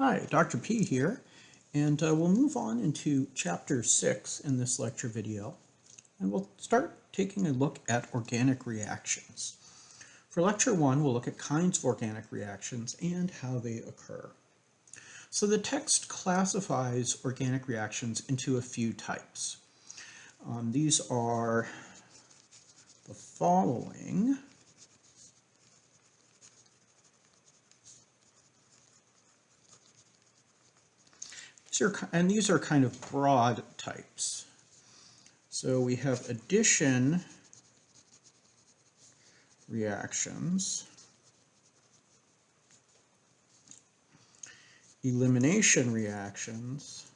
Hi, Dr. P here, and we'll move on into Chapter 6 in this lecture video, and we'll start taking a look at organic reactions. For Lecture 1, we'll look at kinds of organic reactions and how they occur. So the text classifies organic reactions into a few types. These are the following. These are kind of broad types. So we have addition reactions, elimination reactions,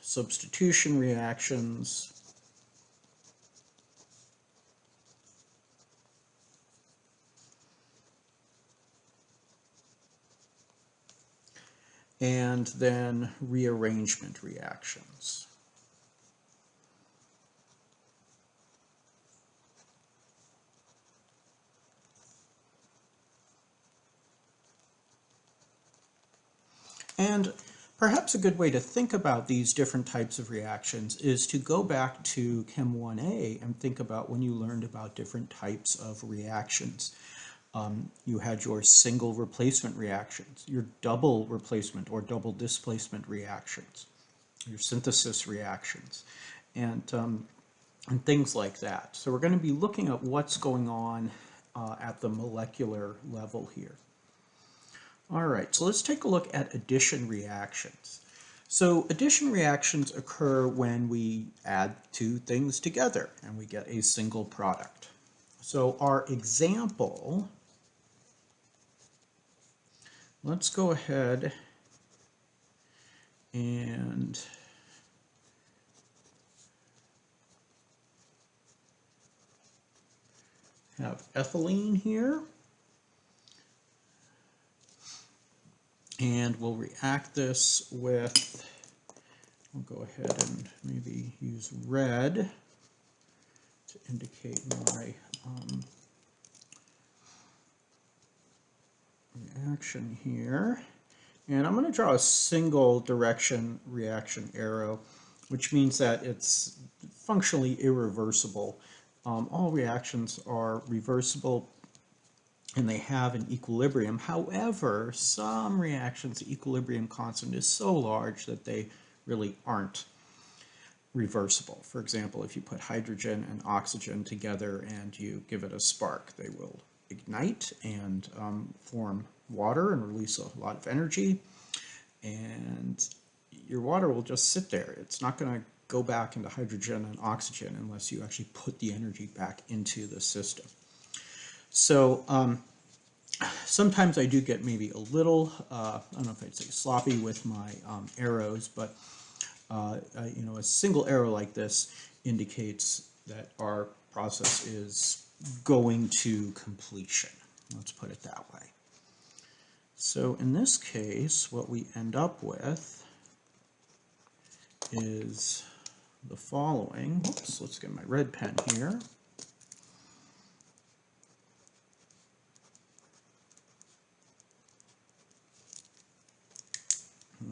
substitution reactions, and then rearrangement reactions. And perhaps a good way to think about these different types of reactions is to go back to Chem 1A and think about when you learned about different types of reactions. You had your single replacement reactions, your double replacement or double displacement reactions, your synthesis reactions, and things like that. So we're going to be looking at what's going on at the molecular level here. All right, so let's take a look at addition reactions. So addition reactions occur when we add two things together and we get a single product. So our example, let's go ahead and have ethylene here. And we'll react this with, we'll go ahead and maybe use red to indicate my reaction here. And I'm going to draw a single direction reaction arrow, which means that it's functionally irreversible. All reactions are reversible and they have an equilibrium. However, some reactions, the equilibrium constant is so large that they really aren't reversible. For example, if you put hydrogen and oxygen together and you give it a spark, they will ignite and form water and release a lot of energy, and your water will just sit there. It's not going to go back into hydrogen and oxygen unless you actually put the energy back into the system. So sometimes I do get maybe a little, I don't know if I'd say sloppy with my arrows, but you know, a single arrow like this indicates that our process is going to completion. Let's put it that way. So in this case, what we end up with is the following. Oops, let's get my red pen here.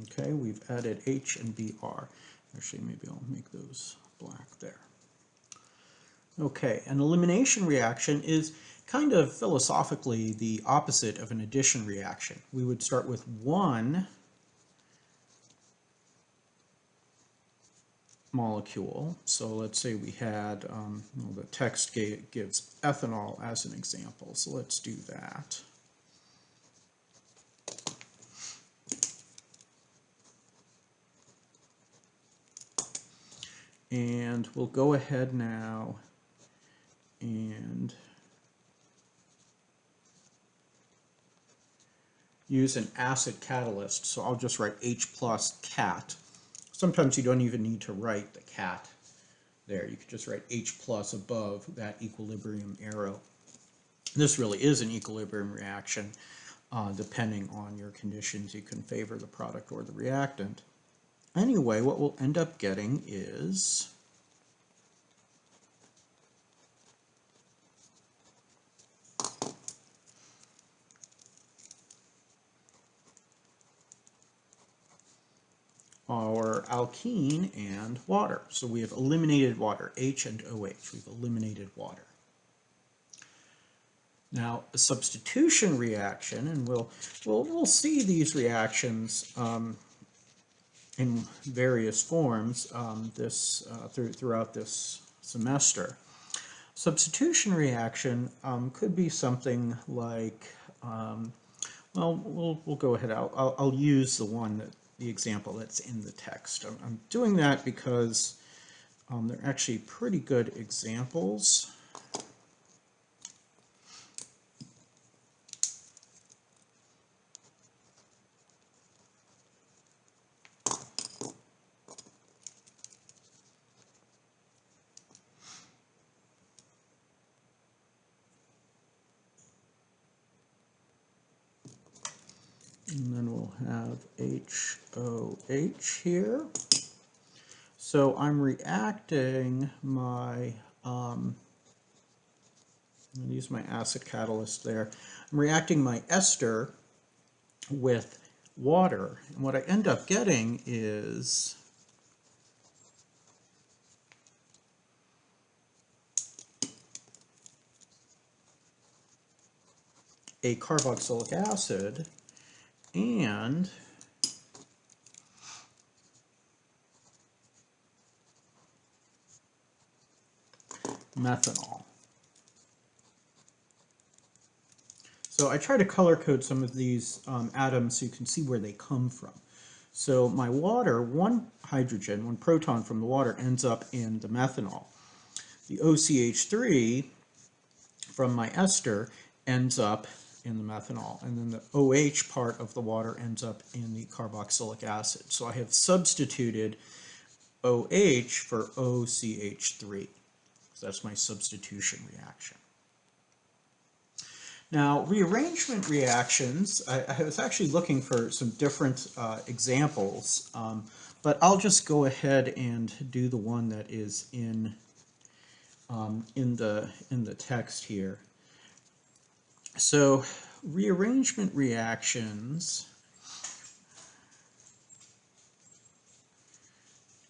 Okay, we've added H and Br. Actually, maybe I'll make those black there. Okay, an elimination reaction is kind of philosophically the opposite of an addition reaction. We would start with one molecule. So let's say we had, well, the text gives ethanol as an example. So let's do that. And we'll go ahead now and use an acid catalyst. So I'll just write H plus cat. Sometimes you don't even need to write the cat there. You could just write H plus above that equilibrium arrow. This really is an equilibrium reaction. Depending on your conditions, you can favor the product or the reactant. Anyway, what we'll end up getting is our alkene and water. So we have eliminated water, H and OH. We've eliminated water. Now, a substitution reaction, and we'll see these reactions in various forms throughout this semester. Substitution reaction could be something like, well, we'll go ahead. I'll use the example that's in the text. I'm doing that because they're actually pretty good examples. And then we'll have HOH here. So I'm reacting my, I'm going to use my acid catalyst there. I'm reacting my ester with water. And what I end up getting is a carboxylic acid and methanol. So I try to color code some of these atoms so you can see where they come from. So my water, one hydrogen, one proton from the water ends up in the methanol. The OCH3 from my ester ends up in the methanol, and then the OH part of the water ends up in the carboxylic acid. So I have substituted OH for OCH3. So that's my substitution reaction. Now, rearrangement reactions, I was actually looking for some different examples, but I'll just go ahead and do the one that is in the text here. So rearrangement reactions,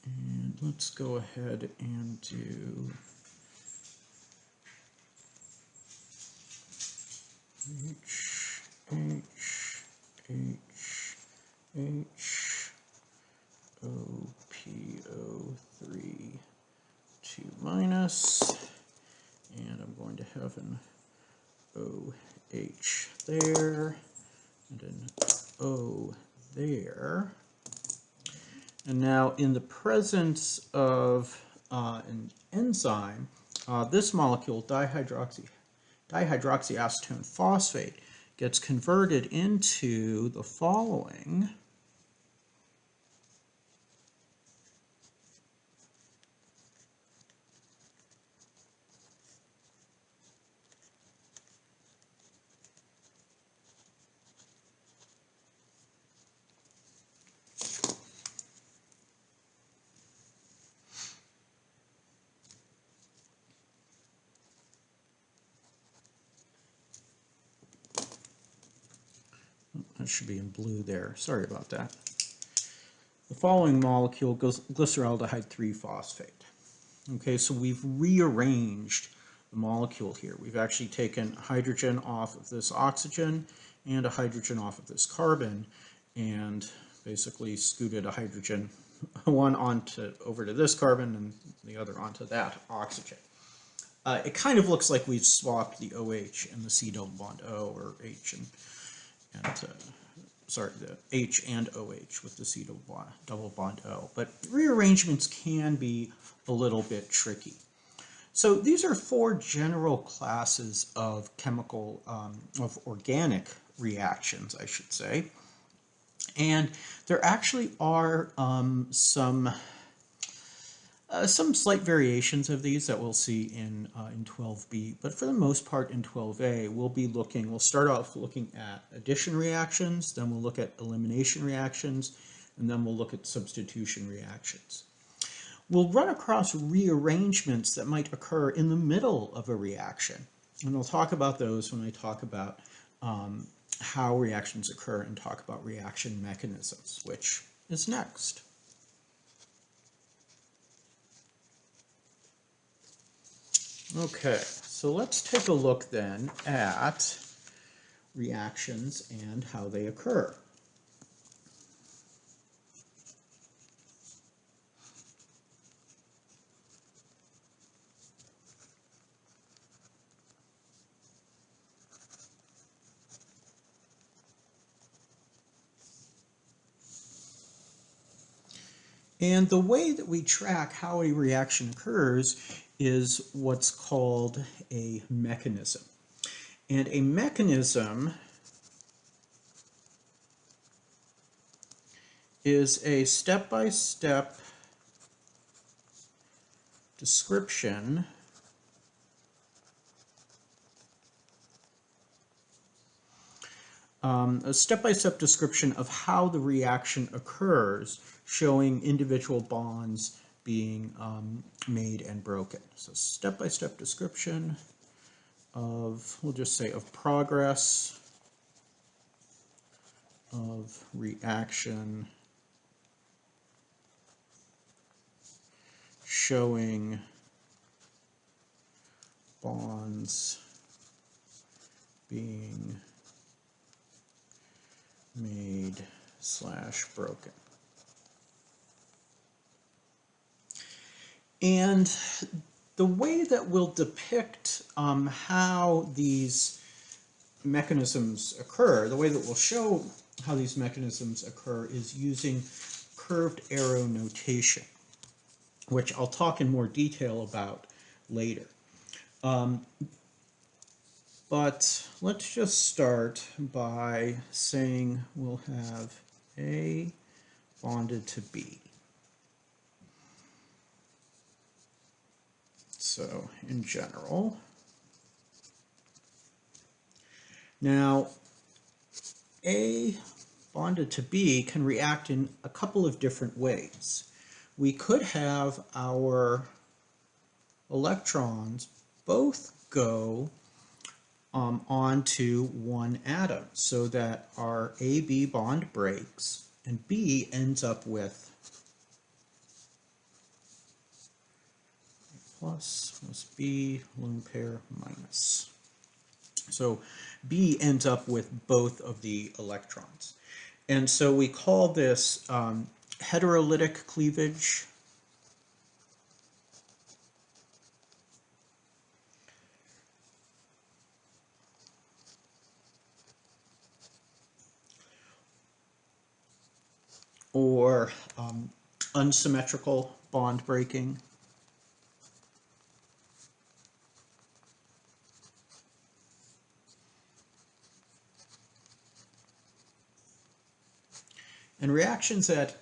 and let's go ahead and do H, H, H, H, O, P, O3, 2 minus, and I'm going to have an OH there, and an O there. And now in the presence of an enzyme, this molecule, dihydroxyacetone phosphate, gets converted into the following. That should be in blue there. Sorry about that. The following molecule goes glyceraldehyde 3-phosphate. Okay, so we've rearranged the molecule here. We've actually taken hydrogen off of this oxygen and a hydrogen off of this carbon and basically scooted a hydrogen one over to this carbon and the other onto that oxygen. It kind of looks like we've swapped the OH and the C double bond O, or H and sorry, the H and OH with the C double bond O. But rearrangements can be a little bit tricky. So these are 4 general classes of chemical, of organic reactions, I should say. And there actually are some slight variations of these that we'll see in 12B, but for the most part in 12A, we'll start off looking at addition reactions, then we'll look at elimination reactions, and then we'll look at substitution reactions. We'll run across rearrangements that might occur in the middle of a reaction, and I'll talk about those when I talk about how reactions occur and talk about reaction mechanisms, which is next. Okay, so let's take a look then at reactions and how they occur. And the way that we track how a reaction occurs is what's called a mechanism. And a mechanism is a step-by-step description of how the reaction occurs, showing individual bonds being made and broken. So step-by-step description of, we'll just say, of progress of reaction showing bonds being made/broken. And the way that we'll depict how these mechanisms occur, the way that we'll show how these mechanisms occur is using curved arrow notation, which I'll talk in more detail about later. But let's just start by saying we'll have A bonded to B. So in general, now A bonded to B can react in a couple of different ways. We could have our electrons both go onto one atom so that our AB bond breaks and B ends up with plus B lone pair minus. So B ends up with both of the electrons. And so we call this heterolytic cleavage. Or unsymmetrical bond breaking. And reactions that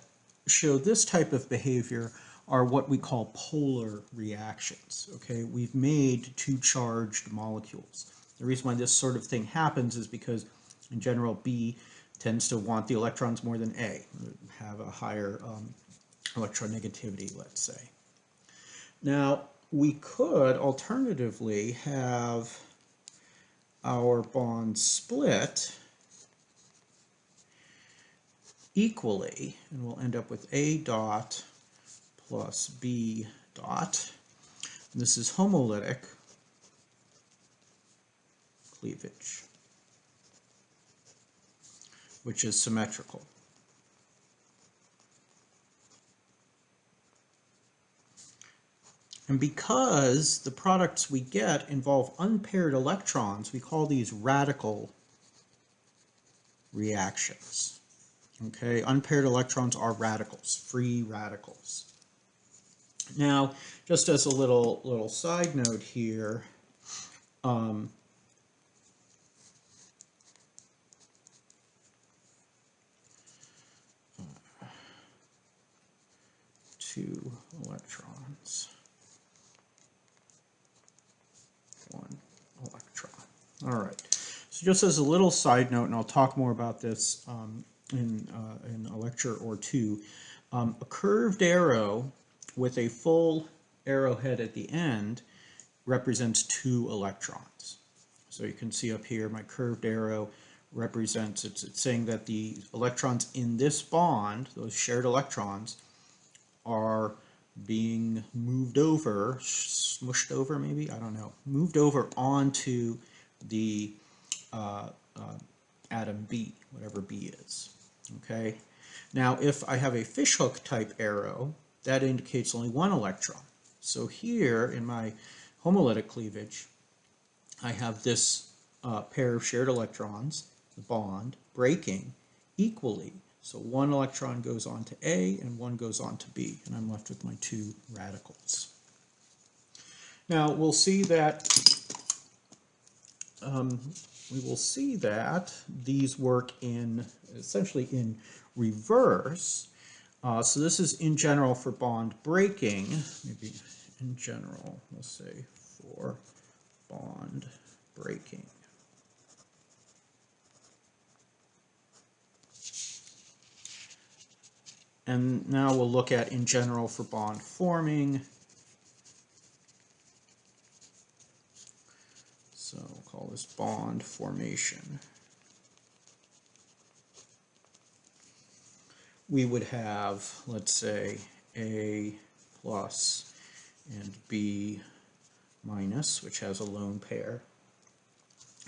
show this type of behavior are what we call polar reactions. Okay, we've made two charged molecules. The reason why this sort of thing happens is because, in general, B tends to want the electrons more than A, have a higher electronegativity, let's say. Now, we could alternatively have our bonds split equally, and we'll end up with A dot plus B dot. And this is homolytic cleavage, which is symmetrical. And because the products we get involve unpaired electrons, we call these radical reactions. Okay, unpaired electrons are radicals, free radicals. Now, just as a little side note here, two electrons, one electron. All right. So just as a little side note, and I'll talk more about this in a lecture or two, a curved arrow with a full arrowhead at the end represents two electrons. So you can see up here my curved arrow represents, it's saying that the electrons in this bond, those shared electrons, are being moved over, smushed over maybe, I don't know, moved over onto the atom B, whatever B is. Okay. Now, if I have a fishhook type arrow, that indicates only one electron. So here in my homolytic cleavage, I have this pair of shared electrons, the bond, breaking equally. So one electron goes on to A and one goes on to B, and I'm left with my two radicals. Now we'll see that these work in essentially in reverse. So this is in general for bond breaking. Maybe in general, we'll say for bond breaking. And now we'll look at in general for bond forming. So we'll call this bond formation. We would have, let's say, A plus and B minus, which has a lone pair.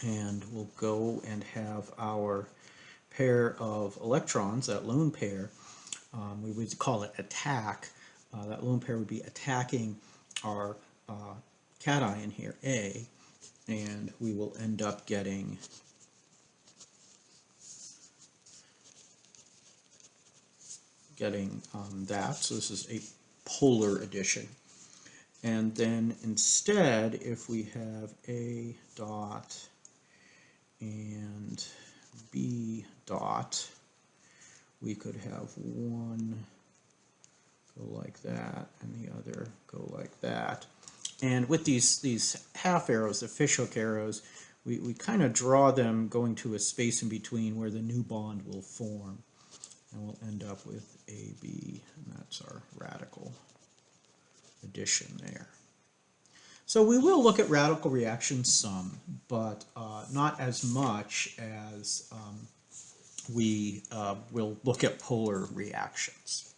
And we'll go and have our pair of electrons, that lone pair, we would call it attack. That lone pair would be attacking our cation here, A, and we will end up getting that. So this is a polar addition. And then instead, if we have A dot and B dot, we could have one go like that and the other go like that. And with these half arrows, the fishhook arrows, we kind of draw them going to a space in between where the new bond will form. And we'll end up with AB, and that's our radical addition there. So we will look at radical reactions some, but not as much as we will look at polar reactions.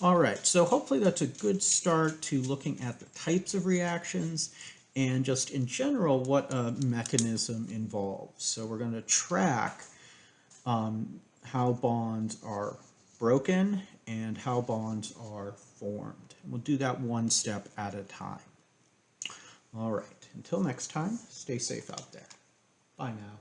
All right, so hopefully that's a good start to looking at the types of reactions and just in general what a mechanism involves. So we're going to track how bonds are broken and how bonds are formed. We'll do that one step at a time. All right, until next time, stay safe out there. Bye now.